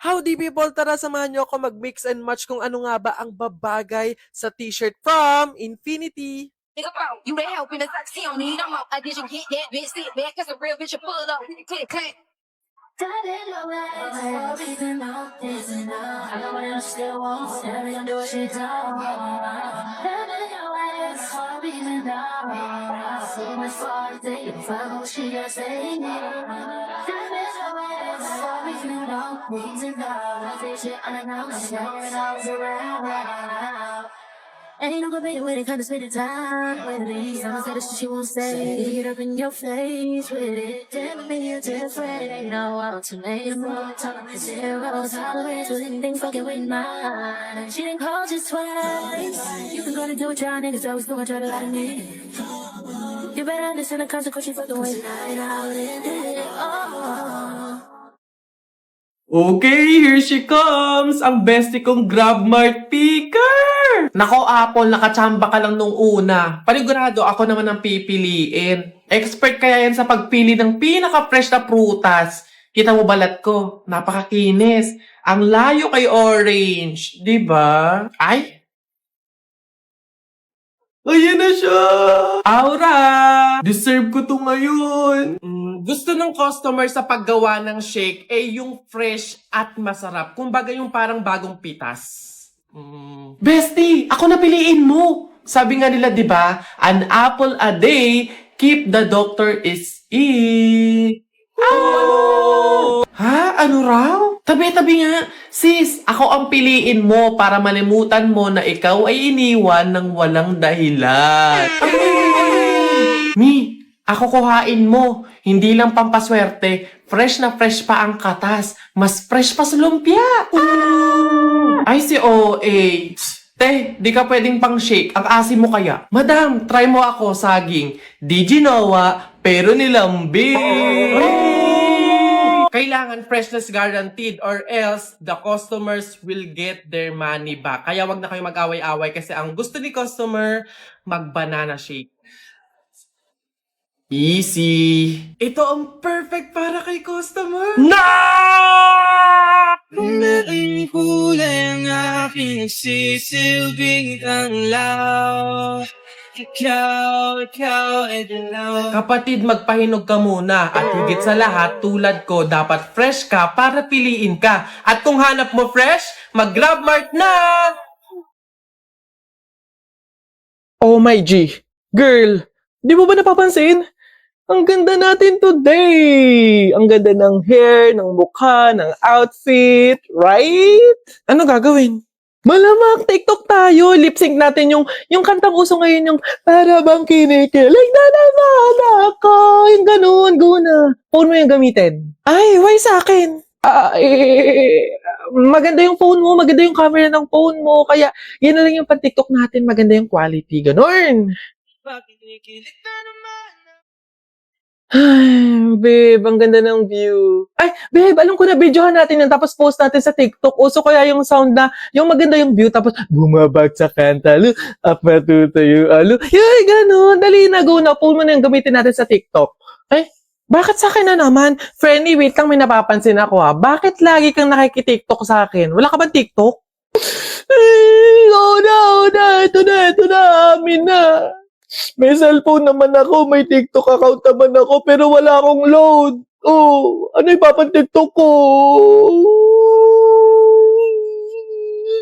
Howdy people, tara samahan niyo ako mag-mix and match kung ano nga ba ang babagay sa t-shirt from Infinity. Nigga, bro, you the help in the sex, he don't need no more. I did you get that bitch, sit back, cause a real bitch will pull up. Click, click. Ain't no debating when it comes to spending time with it. I'ma say the shit she won't say. Get up in your face with it. Tell me you're different. Ain't no ultimatum. Tolerance zero. Tolerance with anything fucking with mine. She didn't call just twice. You can go and do what y'all niggas always gonna try to lie to me. You better understand the consequence you fucking with. Night out in it. Oh. Okay, here she comes! Ang bestie kong GrabMart picker! Nako, Apple, nakachamba ka lang nung una. Panigurado, ako naman ang pipiliin. Expert kaya yan sa pagpili ng pinaka-fresh na prutas. Kita mo balat ko, napakakinis. Ang layo kay orange, di ba? Ay! Ayan na siya! Aura! Deserve ko to ngayon! Gusto ng customer sa paggawa ng shake yung fresh at masarap. Kumbaga yung parang bagong pitas. Bestie! Ako na piliin mo! Sabi nga nila, di ba? An apple a day, keep the doctor is it. Oh! Ha? Ano raw? Tabi-tabi nga. Sis, ako ang piliin mo para malimutan mo na ikaw ay iniwan ng walang dahilan. Mi, ako kuhain mo. Hindi lang pampaswerte. Fresh na fresh pa ang katas. Mas fresh pa sa lumpia. Ay, si OA. Te, di ka pwedeng pang shake. Ang asim mo kaya. Madam, try mo ako saging. Di ginawa, pero nilambing. Kailangan freshness guaranteed or else the customers will get their money back. Kaya wag na kayo mag-away-away kasi ang gusto ni customer, mag-banana shake. Easy. Ito ang perfect para kay customer. No! Naging kulay ang aking nagsisilbing tanglaw. Ikaw, ay dilaw. Kapatid, magpahinog ka muna. At higit sa lahat, tulad ko, dapat fresh ka para piliin ka. At kung hanap mo fresh, mag-GrabMart na! Oh my G, girl, di mo ba napapansin? Ang ganda natin today! Ang ganda ng hair, ng mukha, ng outfit, right? Ano gagawin? Malamang TikTok tayo, lip sync natin yung kantang uso ngayon, yung para bang kinikilig na naman ako, yung ganun, go na. Phone mo yung gamitin. Ay, why sa akin? Maganda yung phone mo, maganda yung camera ng phone mo, kaya yan na lang yung pan-TikTok natin, maganda yung quality, ganun. Bakit kinikilig na naman? Ay, babe, ang ganda ng view. Ay, babe, alam ko na, videohan natin yan, tapos post natin sa TikTok. Uso kaya yung sound na, yung maganda yung view, tapos bumabag sa kanta, up matutayo, Yay, ganun, dali na, go na, phone mo na yung gamitin natin sa TikTok. Ay, bakit sa akin na naman? Friendly, wait lang, may napapansin ako ha. Bakit lagi kang nakikitiktok sa akin? Wala ka ba TikTok? Ay, oh na, ito na, amin na. May cellphone naman ako, may TikTok account naman ako, pero wala akong load. Oh, ano ipapan-TikTok ko?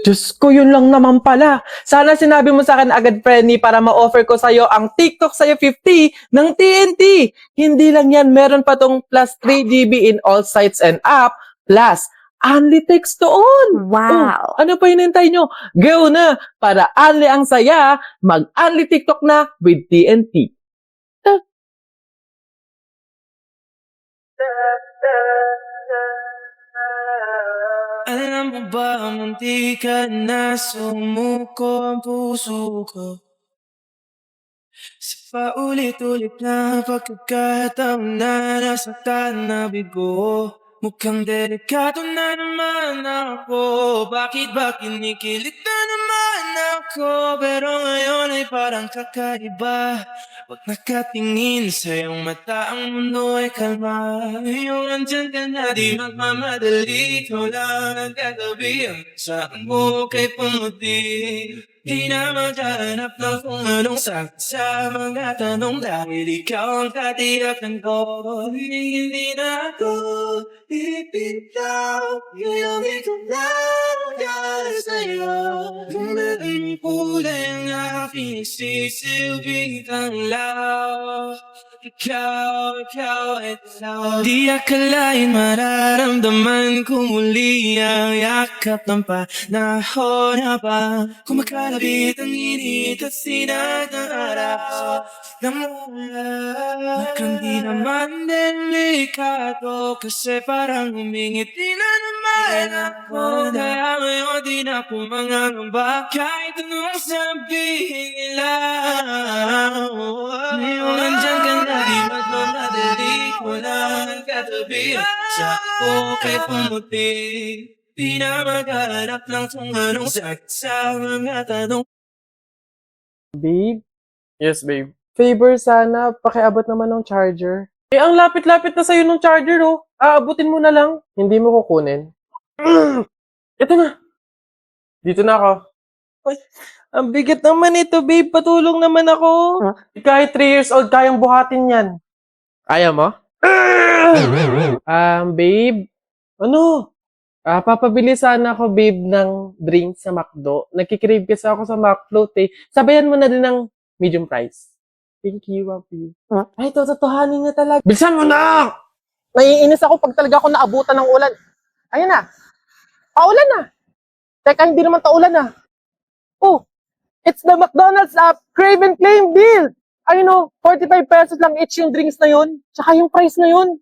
Diyos ko, yun lang naman pala. Sana sinabi mo sa akin agad, friendly, para ma-offer ko sa'yo ang TikTok sa'yo 50 ng TNT. Hindi lang yan, meron pa tong plus 3 GB in all sites and app, plus only text on. Wow. Oh, ano pa hinintay nyo? Go na! Para only ang saya, mag-only TikTok na with TNT. Alam mo ba, munti ka na sumuko ang puso ko. Sa paulit-ulit na pagkakataon na nasaktan na bigo. Mukhang delikado na naman ako. Bakit ba kinikilig na naman ako, pero ngayon ay parang kakaiba. Huwag nakatingin sa iyong mata, ang mundo ay kalma. Ngayon andyan ka na, di magmamadali. Ikaw lang ang katabi, ang saan mo kay pumuti. Di na maghanap ng kung anong sagot sa mga tanong, dahil ikaw ang katiyakan ko. Hindi na ako ipitaw, ngayong ikaw lang dahil sa'yo. Kung naging kulay ang aking sisilbing tanglaw. Ikaw, ikaw. Di akalain mararamdaman ko muli ang yakap ng panahon habang kumakalabit ang init at sinag ng araw. Nakang di naman delikado kasi parang humingiti na naman ako. Kaya ngayon di na pumangangamba kahit anong sabihin nila. Ngayon nandyan ka na, di magmamadali. Wala ang katabi sa ako kay pumuti. Di na maghanap ng kung anong sagot sa mga tanong. Babe? Yes, babe. Favor sana, pakiabot naman ng charger. Eh, ang lapit-lapit na sa'yo ng charger, oh. Aabutin mo na lang. Hindi mo kukunin. Ito na. Dito na ako. Ay, ang bigat naman ito, babe. Patulong naman ako. Kahit 3 years old, kayang buhatin yan. Ayaw mo? Babe. Ano? Papabili sana ako, babe, ng drink sa McDo. Nagkikrave kasi ako sa McFloat, eh. Sabayan mo na din ng medium price. Thank you, Wapi. Ay, totohanin niya talaga. Bilisan mo na! Naiinis ako pag talaga ako naabutan ng ulan. Ayun na. Paulan na. Teka, hindi naman taulan na. Oh, it's the McDonald's app Crave and Claim deal. I know, 45 pesos lang each yung drinks na yun. Tsaka yung price na yun.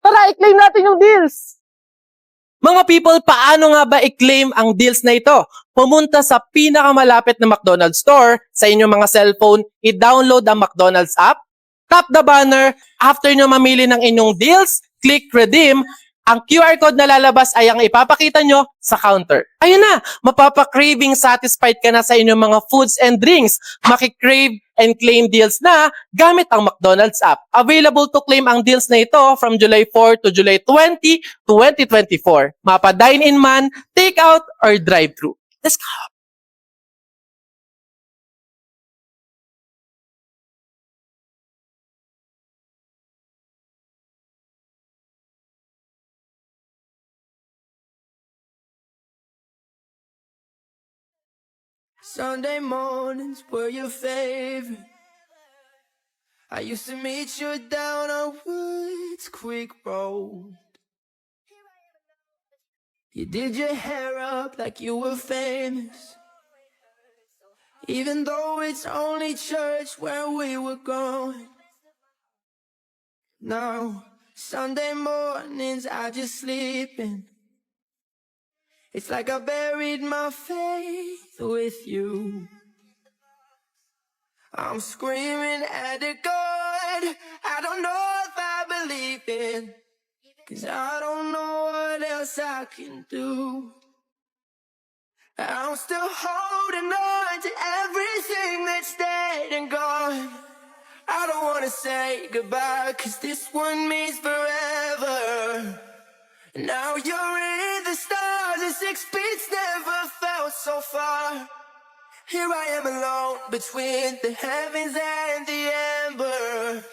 Tara, i-claim natin yung deals. Mga people, paano nga ba i-claim ang deals na ito? Pumunta sa pinakamalapit na McDonald's store sa inyong mga cellphone, i-download ang McDonald's app, tap the banner, after nyo mamili ng inyong deals, click redeem, ang QR code na lalabas ay ang ipapakita nyo sa counter. Ayun na, mapapakraving satisfied ka na sa inyong mga foods and drinks. Makikrave and claim deals na gamit ang McDonald's app. Available to claim ang deals na ito from July 4 to July 20, 2024. Mapa dine-in man, take-out, or drive-thru. Let's go! Sunday mornings were your favorite. I used to meet you down on Woods Creek Road. You did your hair up like you were famous, even though it's only church where we were going. Now, Sunday mornings I just sleep in. It's like I buried my faith with you. I'm screaming at the God I don't know if I believe in, 'cause I don't know what else I can do. I'm still holding on to everything that's dead and gone. I don't wanna say goodbye, 'cause this one means forever. Now you're in the stars, and 6 feet never felt so far. Here I am alone between the heavens and the embers.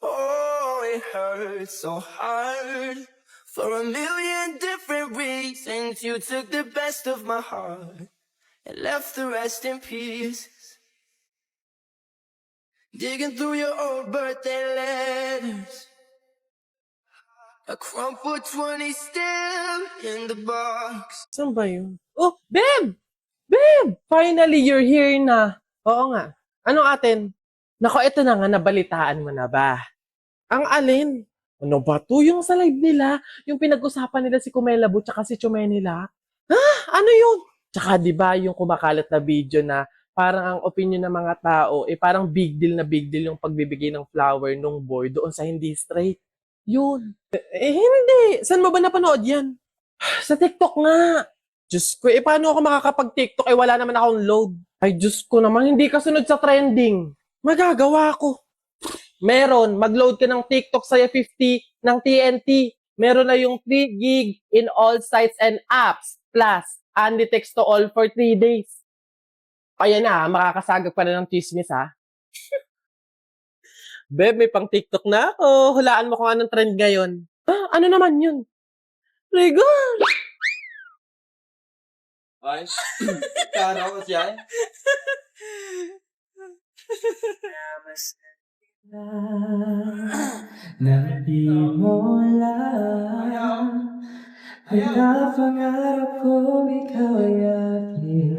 Oh, it hurts so hard. For a million different reasons, you took the best of my heart and left the rest in pieces. Digging through your old birthday letters, a crumpled 20 still in the box. Saan ba yun? Oh, babe! Babe! Finally, you're here na. Oo nga. Anong atin? Nako, ito na nga, nabalitaan mo na ba? Ang alin? Ano ba to? Yung sa live nila, yung pinag-usapan nila si Kumelabo tsaka si Chumay nila. Ha? Ano yun? Tsaka di ba yung kumakalat na video na parang ang opinion ng mga tao, parang big deal na big deal yung pagbibigay ng flower nung boy doon sa hindi straight. Yun. Hindi. Saan mo ba napanood yan? Sa TikTok nga. Diyos ko, paano ako makakapag-TikTok? Wala naman akong load. Ay, Diyos ko naman, hindi ka sunod sa trending. Magagawa ko. Meron, mag-load ka ng TikTok saya 50 ng TNT. Meron na yung 3 gig in all sites and apps. Plus, only text to all for 3 days. Kaya na, makakasagag pa na ng chismis, ha? Beb, may pang TikTok na ako. Hulaan mo kung anong trend ngayon. Ah, ano naman yun? Regal! Ay, kano ko siya? Na di mo lang pinapangarap ko ikaw ay akin.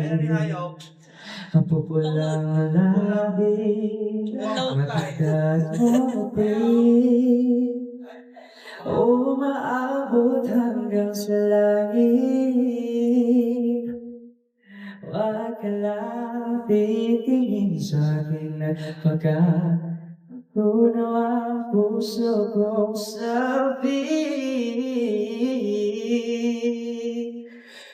Ang pupulang labi matagal mo din. O maabot hanggang sa langit. Wag ka lang titingin sa'kin at pagkatunaw ang puso kong sabi.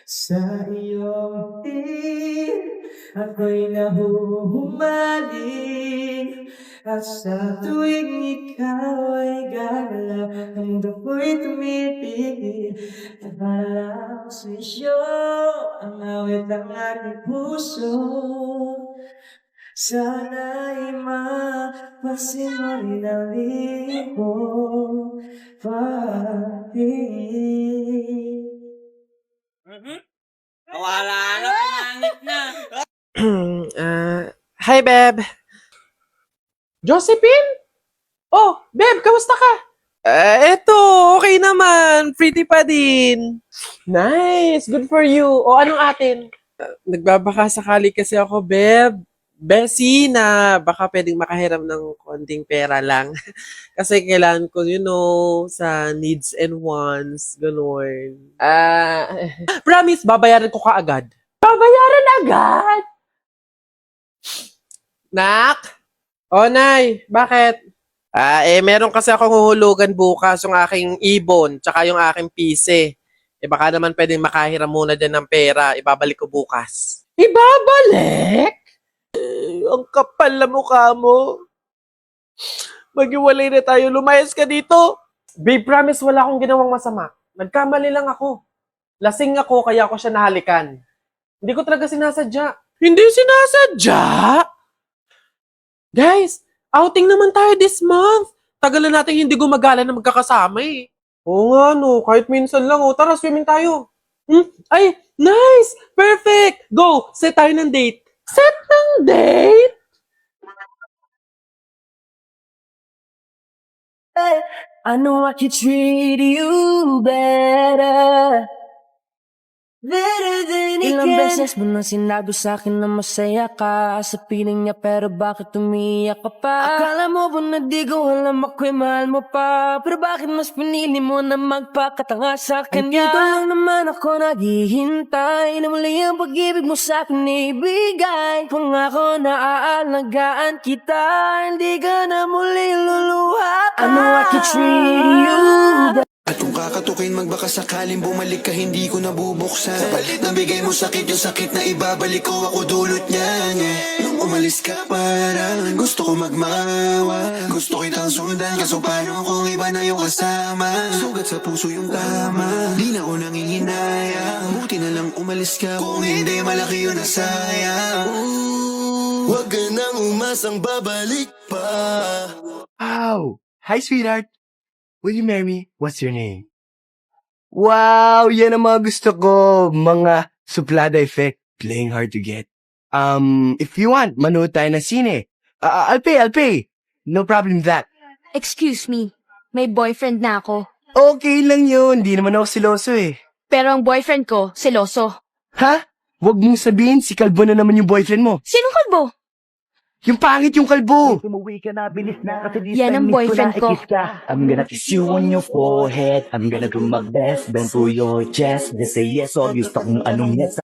Sa iyong tingin ako'y nahuhumaling. At sa tuwing ikaw ay gagalaw, ang ako'y tumitigil. Nabalang sa iyo ang awit ng aking puso. Sana'y mapasin mo rin ang libo pag-ibig. Wala na, pangit na. Hi, Beb. Josephine? Oh, Beb, kamusta ka? Eto, okay naman. Pretty pa din. Nice, good for you. O, anong atin? Nagbabaka sakali kasi ako, Beb. Bessie, na baka pwedeng makahiram ng konting pera lang. Kasi kailangan ko, sa needs and wants, gano'n. Promise, babayaran ko kaagad. Babayaran agad? Nak? O, Nay, bakit? Meron kasi akong huhulugan bukas yung aking ibon, tsaka yung aking pise. Baka naman pwedeng makahiram muna dyan ng pera. Ibabalik ko bukas. Ibabalik? Ang kapal na mukha mo. Maghiwalay na tayo. Lumayas ka dito. Babe, promise wala akong ginawang masama. Nagkamali lang ako. Lasing ako, kaya ako siya nahalikan. Hindi ko talaga sinasadya. Hindi sinasadya? Guys, outing naman tayo this month. Tagal na natin hindi gumagala na magkakasama eh. Oo nga no, kahit minsan lang. Tara, swimming tayo. Ay, nice! Perfect! Go! Set tayo ng date. Set ng date? I know I could treat you better. Better than Ilang again. beses mo nang sinabi sa'kin na masaya ka sa piling niya, pero bakit umiyak ka pa? Akala mo ba na di ko alam ako'y mahal mo pa? Pero bakit mas pinili mo na magpakatanga sa kanya? Dito lang naman ako naghihintay na muli ang pag-ibig mo sa'kin ibigay. Pangako na aalagaan kita, hindi ka na muli luluha. I know I could treat you better. At kung kakatukin magbaka sakaling bumalik ka, hindi ko nabubuksan. Sa palit ng bigay mo sakit, yung sakit na ibabalik ko, ako dulot niyan. Nung umalis ka parang gusto ko magmawa. Gusto kitang sundan, kaso paano kung iba na yung kasama? Sugat sa puso yung tama, di na ko nangihinayang. Buti na lang umalis ka, kung hindi malaki yun na sayang. Huwag ka nang umasang babalik pa. Oh, hi sweetheart. Will you marry me? What's your name? Wow, yan ang mga gusto ko. Mga suplada effect. Playing hard to get. If you want, manood tayo ng sine. I'll pay. No problem with that. Excuse me, may boyfriend na ako. Okay lang yun. Di naman ako siloso eh. Pero ang boyfriend ko, seloso. Ha? Huwag mong sabihin, si Kalbo na naman yung boyfriend mo. Sinong kalbo? Yung pangit yung kalbo. Umuwi ka na, bilis na. Kasi this Yan ang time, miss boyfriend na, ko. i-kiss ka. I'm gonna kiss you on your forehead. I'm gonna do my best, bend to your chest. Just say yes, or gusto kung anong yes.